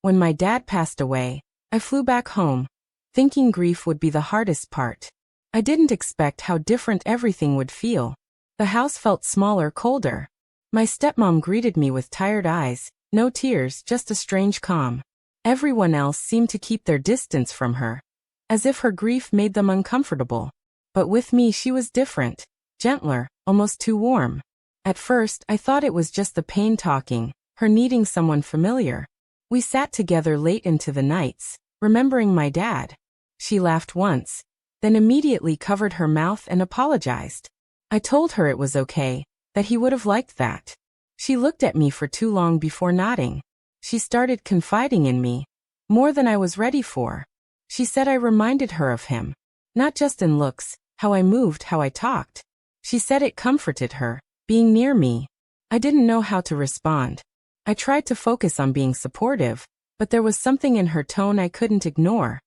When my dad passed away, I flew back home, thinking grief would be the hardest part. I didn't expect how different everything would feel. The house felt smaller, colder. My stepmom greeted me with tired eyes, no tears, just a strange calm. Everyone else seemed to keep their distance from her, as if her grief made them uncomfortable. But with me she was different, gentler, almost too warm. At first, I thought it was just the pain talking, her needing someone familiar. We sat together late into the nights, remembering my dad. She laughed once, then immediately covered her mouth and apologized. I told her it was okay, that he would have liked that. She looked at me for too long before nodding. She started confiding in me, more than I was ready for. She said I reminded her of him, not just in looks, how I moved, how I talked. She said it comforted her, being near me. I didn't know how to respond. I tried to focus on being supportive, but there was something in her tone I couldn't ignore.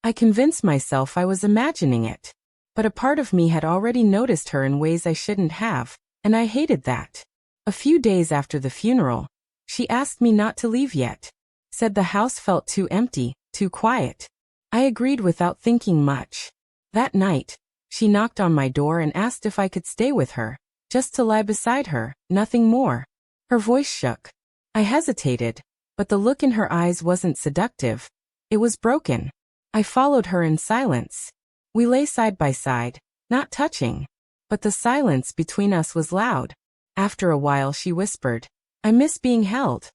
I convinced myself I was imagining it, but a part of me had already noticed her in ways I shouldn't have, and I hated that. A few days after the funeral, she asked me not to leave yet, said the house felt too empty, too quiet. I agreed without thinking much. That night, she knocked on my door and asked if I could stay with her, just to lie beside her, nothing more. Her voice shook. I hesitated, but the look in her eyes wasn't seductive. It was broken. I followed her in silence. We lay side by side, not touching, but the silence between us was loud. After a while she whispered, "I miss being held."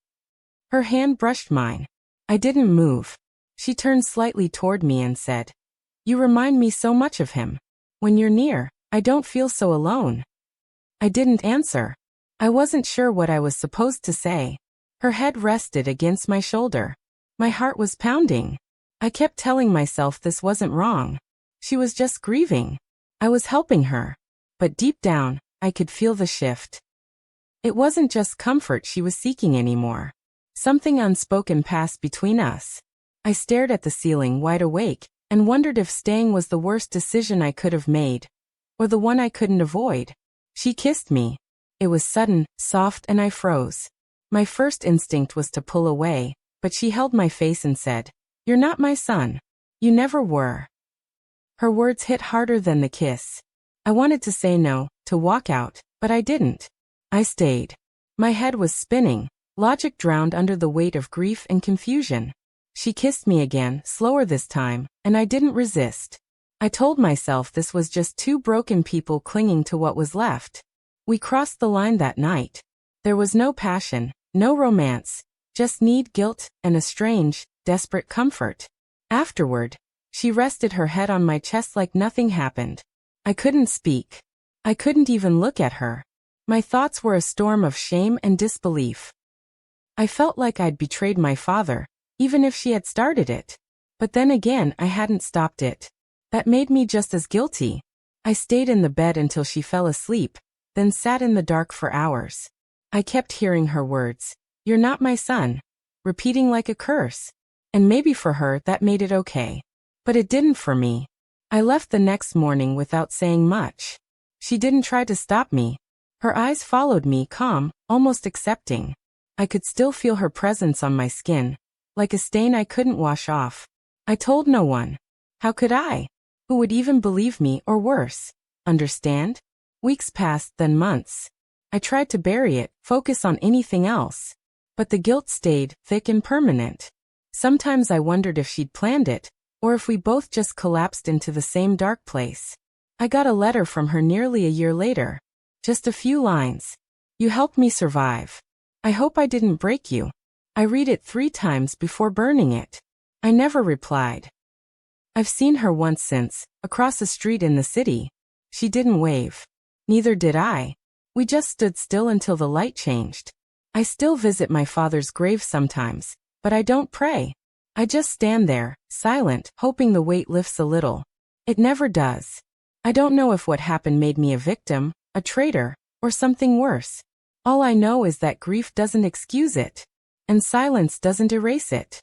Her hand brushed mine. I didn't move. She turned slightly toward me and said, "You remind me so much of him. When you're near, I don't feel so alone." I didn't answer. I wasn't sure what I was supposed to say. Her head rested against my shoulder. My heart was pounding. I kept telling myself this wasn't wrong. She was just grieving. I was helping her. But deep down, I could feel the shift. It wasn't just comfort she was seeking anymore. Something unspoken passed between us. I stared at the ceiling wide awake, and wondered if staying was the worst decision I could have made, or the one I couldn't avoid. She kissed me. It was sudden, soft, and I froze. My first instinct was to pull away, but she held my face and said, "You're not my son. You never were." Her words hit harder than the kiss. I wanted to say no, to walk out, but I didn't. I stayed. My head was spinning, logic drowned under the weight of grief and confusion. She kissed me again, slower this time, and I didn't resist. I told myself this was just two broken people clinging to what was left. We crossed the line that night. There was no passion, no romance, just need, guilt, and a strange, desperate comfort. Afterward, she rested her head on my chest like nothing happened. I couldn't speak. I couldn't even look at her. My thoughts were a storm of shame and disbelief. I felt like I'd betrayed my father, even if she had started it. But then again, I hadn't stopped it. That made me just as guilty. I stayed in the bed until she fell asleep, then sat in the dark for hours. I kept hearing her words, "You're not my son," repeating like a curse. And maybe for her that made it okay. But it didn't for me. I left the next morning without saying much. She didn't try to stop me. Her eyes followed me, calm, almost accepting. I could still feel her presence on my skin, like a stain I couldn't wash off. I told no one. How could I? Who would even believe me, or worse, understand? Weeks passed, then months. I tried to bury it, focus on anything else. But the guilt stayed, thick and permanent. Sometimes I wondered if she'd planned it, or if we both just collapsed into the same dark place. I got a letter from her nearly a year later. Just a few lines. "You helped me survive. I hope I didn't break you." I read it 3 times before burning it. I never replied. I've seen her once since, across the street in the city. She didn't wave. Neither did I. We just stood still until the light changed. I still visit my father's grave sometimes, but I don't pray. I just stand there, silent, hoping the weight lifts a little. It never does. I don't know if what happened made me a victim, a traitor, or something worse. All I know is that grief doesn't excuse it, and silence doesn't erase it.